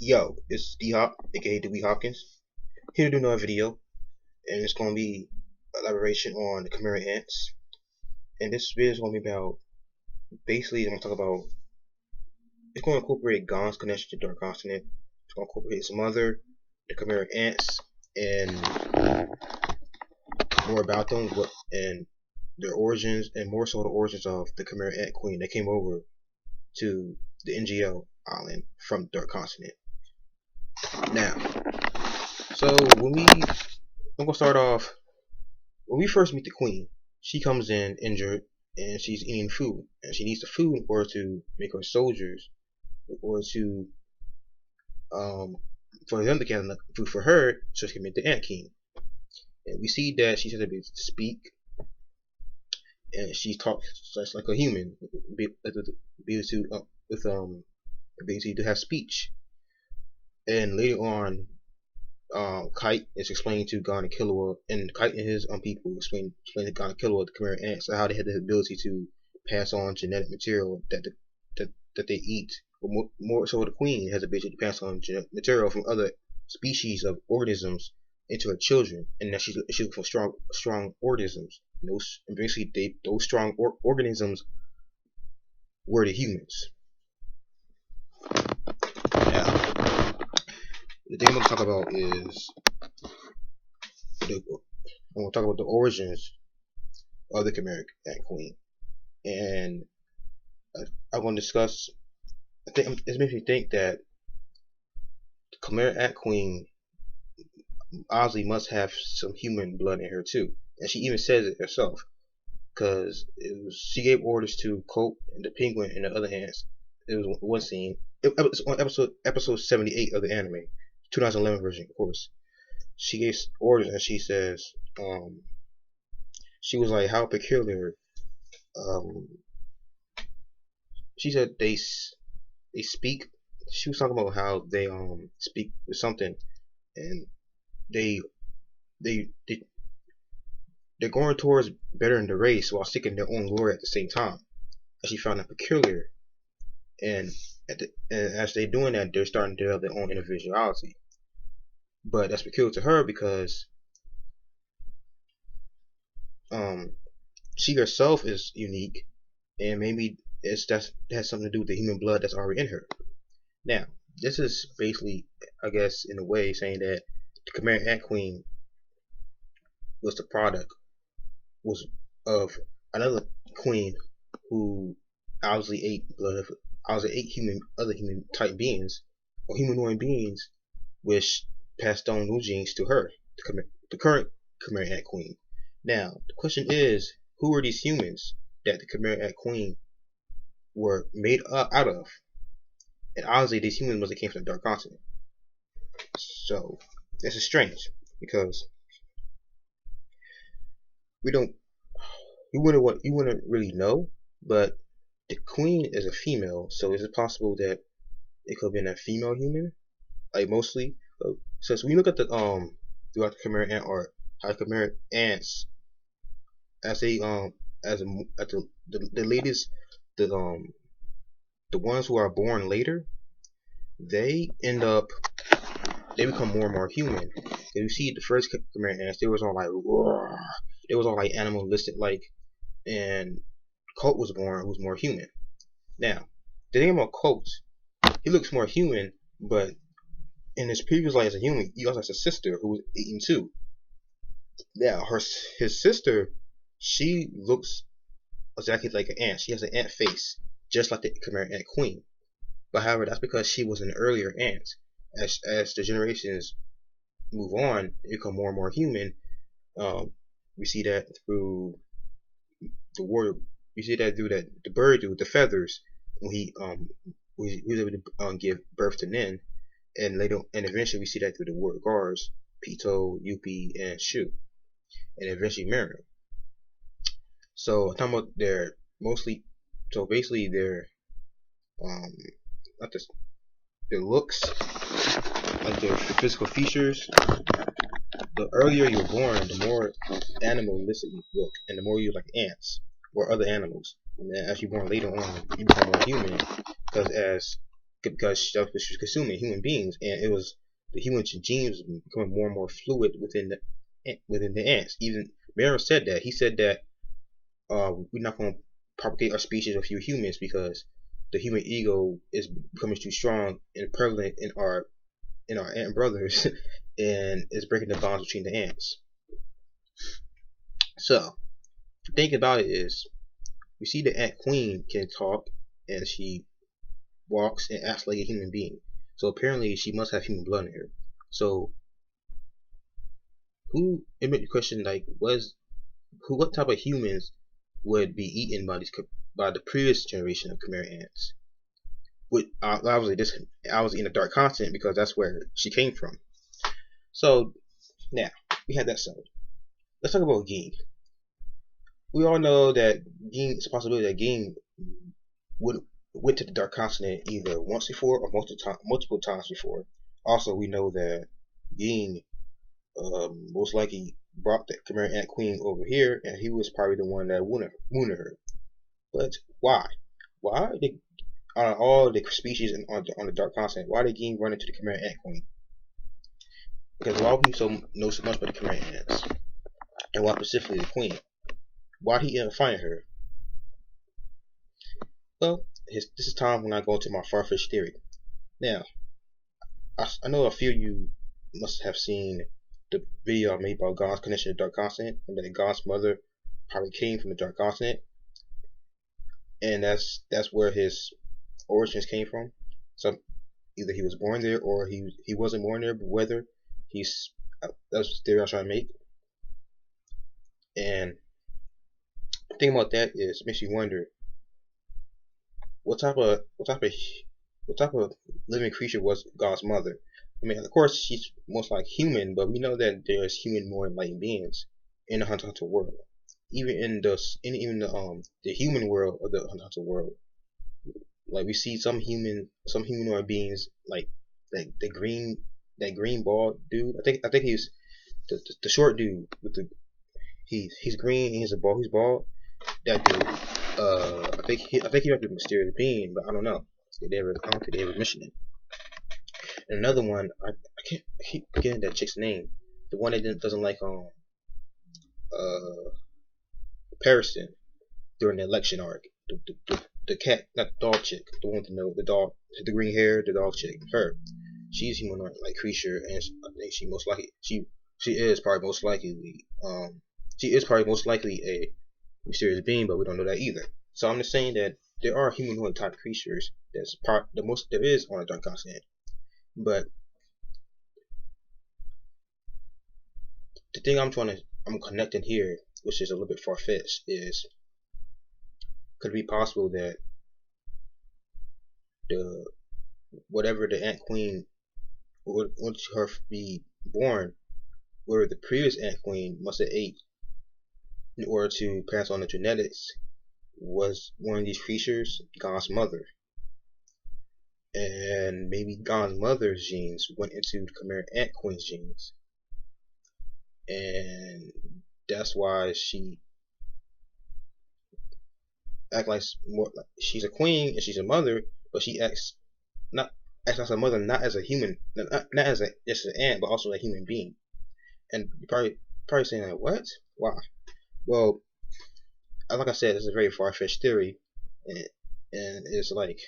Yo, it's D Hop, aka Dewey Hopkins, here to do another video, and it's gonna be elaboration on the Chimera ants. And this video is gonna be about basically I'm gonna talk about it's gonna incorporate Gong's connection to Dark Continent. It's gonna incorporate his mother, the Chimera ants, and more about them, what and their origins, and more so the origins of the Chimera ant queen that came over to the NGL island from Dark Continent. Now, so I'm gonna start off. When we first meet the queen, she comes in injured and she's eating food. And she needs the food in order to make her soldiers, in order to, um, for them to get enough food for her so she can make the Ant King. And we see that she has the ability to speak and she talks just like a human, with ability to have speech. And later on, Kite is explaining to Gon and Killua, and Kite and his people explain to Gon and Killua the Chimera ants how they had the ability to pass on genetic material that they eat. But more so, the Queen has the ability to pass on genetic material from other species of organisms into her children, and that she's looking for strong organisms. And basically, those strong organisms were the humans. Now, the thing I'm going to talk about is I'm going to talk about the origins of the Chimera Ant Queen, and I'm going to discuss. I think it makes me think that the Chimera Ant Queen obviously must have some human blood in her too, and she even says it herself, because she gave orders to Colt and the Penguin and the other ants. It was one scene. It was on episode 78 of the anime, 2011 version, of course. She gave orders and she says, she was like, how peculiar. She said they speak. She was talking about how they speak with something, and they they they they're going towards bettering the race while seeking their own glory at the same time. And she found that peculiar, and and as they're doing that, they're starting to develop their own individuality. But that's peculiar to her because she herself is unique, and maybe that has something to do with the human blood that's already in her. Now, this is basically, I guess, in a way, saying that the Chimera Ant Queen was the product of another queen who obviously ate other human type beings or humanoid beings, which passed on those genes to her, the current Chimera Ant Queen. Now, the question is, who are these humans that the Chimera Ant Queen were made out of? And obviously, these humans must have came from the Dark Continent. So this is strange because we don't, you wouldn't really know, but the queen is a female, so is it possible that it could have been a female human? Like mostly, since we look at the throughout the Chimera ant art, how Chimera ants, as they as a, at the latest, the ones who are born later, they become more and more human. If you see the first Chimera ants, they was all like roar. They was all like animalistic like, and Colt was born who's more human. Now, the thing about Colt, he looks more human, but in his previous life as a human, he also has a sister who was eaten too. Now, his sister, she looks exactly like an ant. She has an ant face, just like the Chimera Ant Queen. But however, that's because she was an earlier ant. As the generations move on, they become more and more human. We see that through the war. We see that through the bird with the feathers when he was able to give birth to Nin, and later and eventually we see that through the war guards, Pito, Yuppie, and Shu, and eventually Miriam. So I'm talking about their mostly. So basically their not just their looks, like their physical features. The earlier you're born, the more animalistic you look, and the more you like ants or other animals. And then as you're born later on, you become more human, because as because she was consuming human beings, and it was the human genes becoming more and more fluid within the ants. Even Mero said that. He said that we're not going to propagate our species of few humans because the human ego is becoming too strong and prevalent in our ant brothers, and is breaking the bonds between the ants. So the thing about it is, we see the ant queen can talk, and she walks and acts like a human being. So apparently she must have human blood in her. So who? It made the question like, what type of humans would be eaten by the previous generation of Chimera ants? Obviously this I was in a dark continent because that's where she came from. So now we had that settled. Let's talk about Ging. We all know that Ging, it's a possibility that Ging would went to the dark continent either once before or multiple times before. Also, we know that Ging most likely brought the Chimera Ant Queen over here, and he was probably the one that wounded her. But why? Why did out of all the species on the dark continent, why did Ging run into the Chimera Ant Queen? Because why would he know so much about the Chimera ants, and why specifically the Queen? Why did he end up finding her? Well, this is time when I go into my far-fetched theory. Now, I know a few of you must have seen the video I made about God's connection to the Dark Continent, and that God's mother probably came from the Dark Continent, and that's where his origins came from. So either he was born there or he wasn't born there, but whether he's that's the theory I was trying to make. And the thing about that is, it makes you wonder what type of living creature was God's mother. I mean, of course, she's most like human, but we know that there's human more enlightened beings in the Hunter world. Even in the human world of the Hunter world, like we see some humanoid beings like that green bald dude. I think he's the short dude with the he's green and he's bald. That dude. I think he might be a mysterious being, but I don't know. I don't think they ever mentioned it. And another one, I keep forgetting that chick's name. The one that doesn't like uh Harrison during the election arc. The cat, not the dog chick, the one to know the dog, the green hair, the dog chick. Her, she's humanoid like creature, and I think she is probably most likely she is probably most likely a mysterious being, but we don't know that either. So I'm just saying that there are humanoid type creatures that's the most there is on the dark continent. But the thing I'm connecting here, which is a little bit far fetched, is could it be possible that the whatever the Ant Queen once her be born, where the previous Ant Queen must have ate in order to pass on the genetics, was one of these creatures God's mother, and maybe God's mother's genes went into the Chimera Ant Queen's genes, and that's why she act like more like she's a queen and she's a mother, but she not acts as a mother, not as a human, not as a just an ant, but also a human being. And you're probably saying like, what? Why? Well, like I said, it's a very far-fetched theory, and, and it's like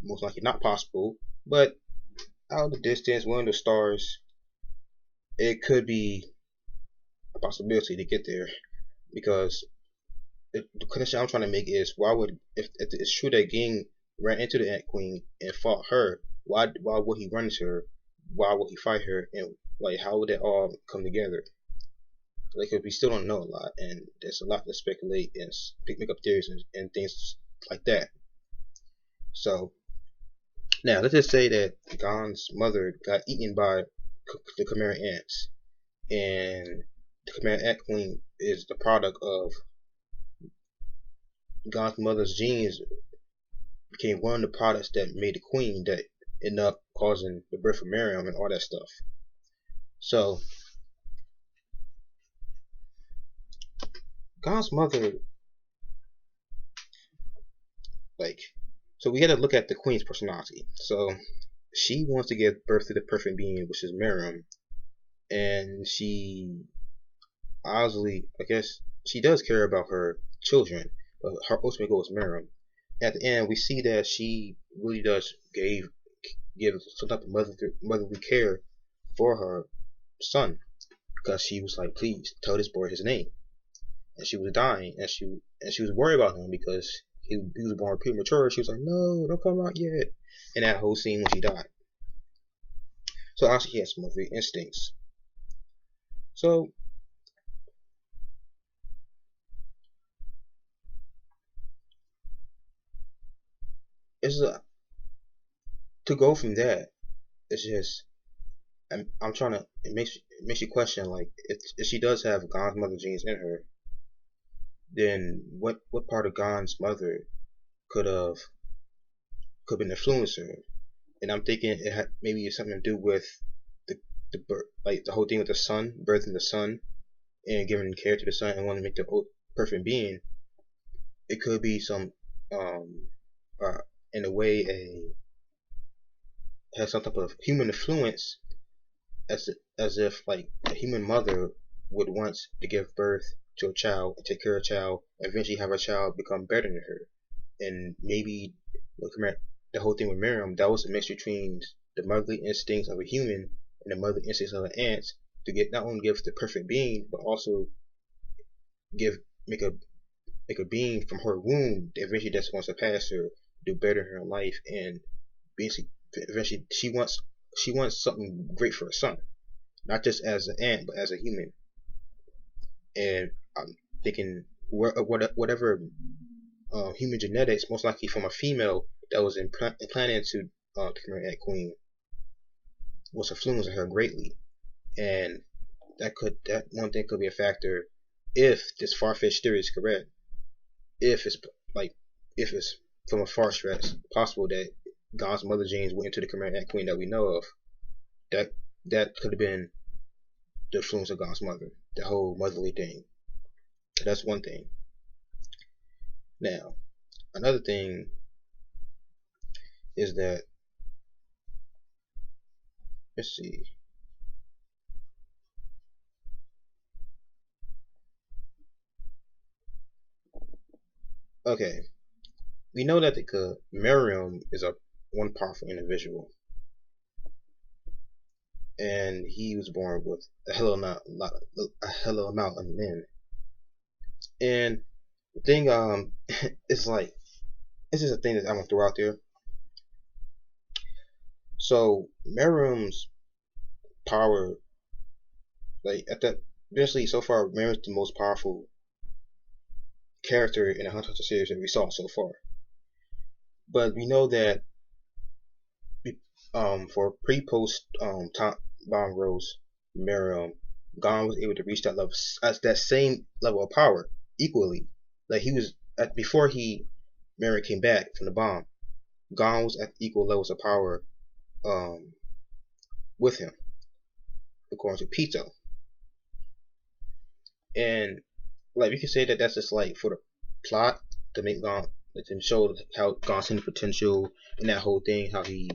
most likely not possible. But out of the distance, one of the stars, it could be a possibility to get there, because the connection I'm trying to make is why would if it's true that Ging ran into the Ant Queen and fought her, why would he run into her? Why would he fight her? And like how would that all come together? Like we still don't know a lot, and there's a lot to speculate and make up theories and things like that. So now let's just say that Gon's mother got eaten by the Chimera ants, and the Chimera Ant Queen is the product of Gon's mother's genes became one of the products that made the queen that ended up causing the birth of Miriam and all that stuff. So God's mother, like So we got to look at the queen's personality. So she wants to give birth to the perfect being, which is Miriam, and she obviously, I guess, she does care about her children, but her ultimate goal is Miriam. At the end, we see that she really does give some type of motherly care for her son, because she was like, please tell this boy his name, and she was dying, and she was worried about him because he was born premature. She was like, no, don't come out yet. And that whole scene when she died. So obviously he has some motherly instincts. So it's to go from that. It's just I'm trying to. It makes you question, like, if she does have Gon's mother genes in her, then what part of Gon's mother could have could have been influencing her? And I'm thinking it had maybe something to do with the birth, like the whole thing with the son, birthing the son and giving care to the son and wanting to make the perfect being. It could be some um uh, in a way a has some type of human influence, as if like a human mother would want to give birth to a child and take care of a child and eventually have a child become better than her. And maybe the whole thing with Miriam, that was a mix between the motherly instincts of a human and the motherly instincts of an ant, to get not only give the perfect being but also give make a make a being from her womb that eventually that's going to surpass her, do better in her life, and basically eventually she wants something great for her son, not just as an ant but as a human. And I'm thinking whatever human genetics, most likely from a female that was implanted into the Chimera Ant Queen, was influencing her greatly. And that one thing could be a factor if this far-fetched theory is correct. If it's like if it's from a far stretch possible that God's mother genes went into the Chimera Ant Queen that we know of, that that could have been the influence of God's mother, the whole motherly thing. That's one thing. Now, another thing is that, let's see. Okay, we know that the Miriam is a one powerful individual, and he was born with a hell of amount of men. And the thing, it's like this is a thing that I'm gonna throw out there. So Miriam's power, like at that, basically so far, Miriam's the most powerful character in the Hunter x Hunter series that we saw so far. But we know that for pre-post top bomb rose Miriam, Gon was able to reach that level, as that same level of power equally. Like he was at before he Miriam came back from the bomb. Gon was at equal levels of power um, with him, according to Pito. And like we could say that that's just like for the plot to make Gon, to show how Gon's hidden potential and that whole thing, how he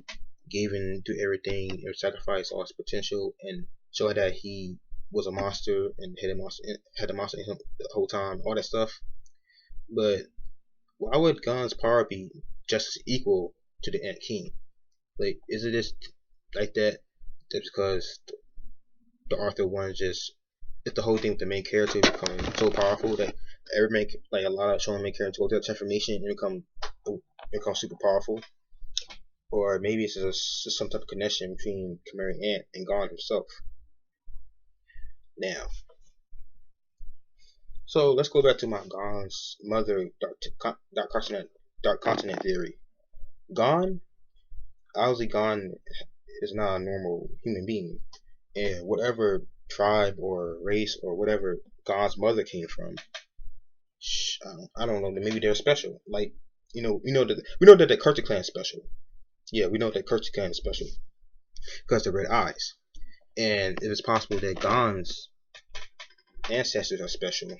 gave in to everything and sacrificed all his potential, and show that he was a monster and had a monster in him the whole time, all that stuff. But why would Gon's power be just as equal to the Ant King? Like, is it just like that? Just because the Arthur one just it's the whole thing with the main character becoming so powerful that every main, like a lot of showing main characters go through that transformation and become super powerful, or maybe it's just some type of connection between Chimera Ant and Gon himself. Now, so let's go back to my Gon's mother dark continent theory. Gon, obviously, Gon is not a normal human being, and whatever tribe or race or whatever Gon's mother came from, I don't know. Maybe they're special. Like we know that the Curtis clan is special. Yeah, we know that Curtis clan is special because of the red eyes, and it is possible that Gon's ancestors are special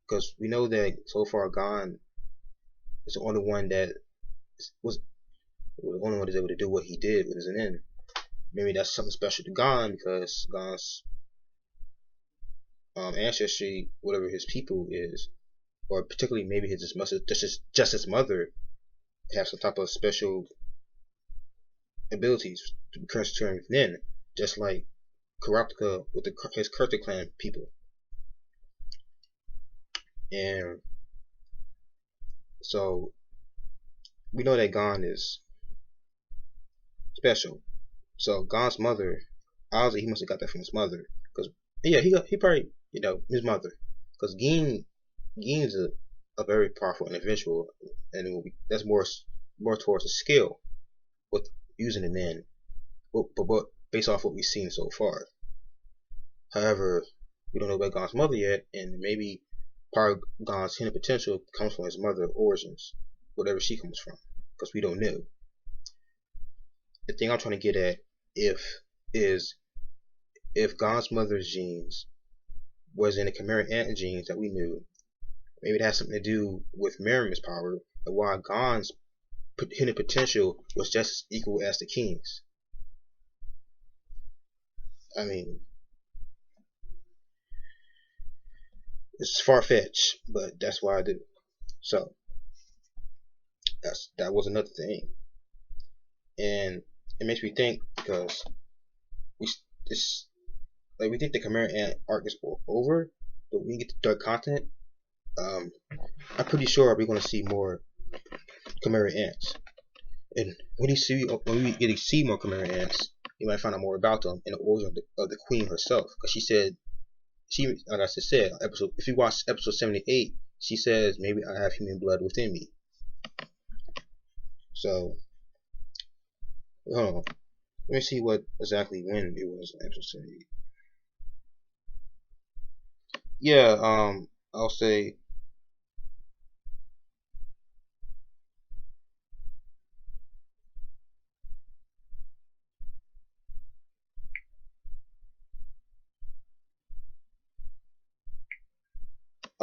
because we know that so far Gon is the only one that was the only one that's able to do what he did with his Nen. Maybe that's something special to Gon because Gon's ancestry, whatever his people is, or particularly maybe just his mother, have some type of special abilities to be concerned with Nen, just like Karapika with his Kurta clan people. And so we know that Gon is special. So Gon's mother, obviously he must have got that from his mother, because yeah, he probably his mother, because Ging is a very powerful individual, and that's more towards a skill with using the Nen, but based off what we've seen so far. However, we don't know about Gon's mother yet, and maybe part of Gon's hidden potential comes from his mother origins, whatever she comes from, because we don't know. The thing I'm trying to get at is if Gon's mother's genes was in the Chimera ant genes that we knew, maybe it has something to do with Miriam's power, and why Gon's hidden potential was just as equal as the king's. I mean, it's far-fetched, but that's why I do. So that was another thing, and it makes me think because we it's like we think the Chimera ant arc is over, but when we get to dark content, um, I'm pretty sure we're going to see more Chimera ants. And when we get to see more Chimera ants, you might find out more about them and the origin of the queen herself. Because she said, like I just said, if you watch episode 78, she says maybe I have human blood within me. So, hold on, let me see what exactly when it was episode 78. Yeah, I'll say.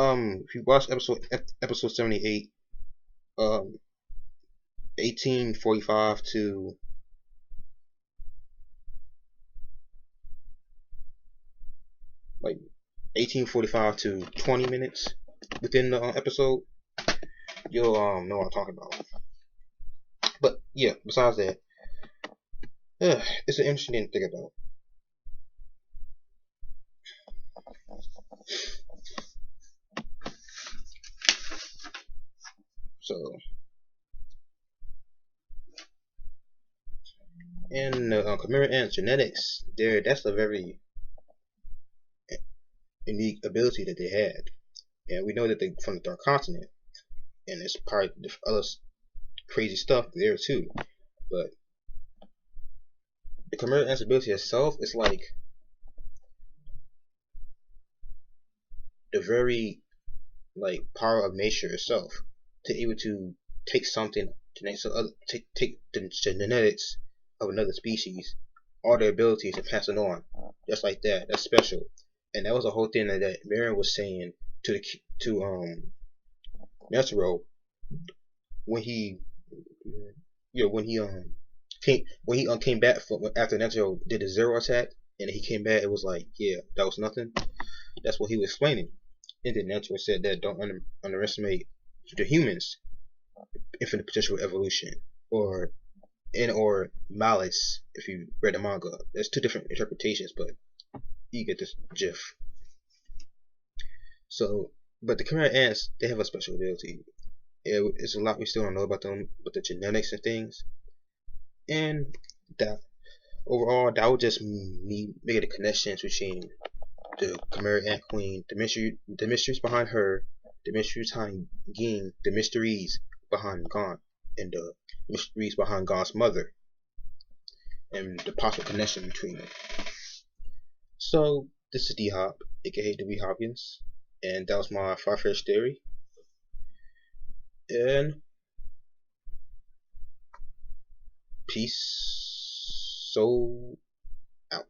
If you watch episode 78, 1845 to like 1845 to 20 minutes within the episode, you'll know what I'm talking about. But yeah, besides that, it's an interesting thing to think about. So, in Chimera ant genetics, that's a very unique ability that they had, and we know that they from the Dark Continent, and there's probably other crazy stuff there too. But the Chimera ant's ability itself is like the very power of nature itself to able to take something take the genetics of another species, all their abilities, and pass it on just like that. That's special, and that was a whole thing that Miriam was saying to Netero when he when he came back from after Netero did the zero attack, and he came back. It was like, yeah, that was nothing. That's what he was explaining. And then Netero said that don't underestimate the humans' infinite potential evolution, or malice. If you read the manga, there's two different interpretations, but you get this gif. So, but the Chimera ants, they have a special ability. It's a lot we still don't know about them, but the genetics and things, and that overall, that would just me making the connections between the Chimera ant queen, the mysteries behind her, the mysteries behind Ging, the mysteries behind Gon, and the mysteries behind Gon's mother, and the possible connection between them. So this is D-Hop, aka the Wee Hopkins, and that was my far-fetched theory. And peace. So out.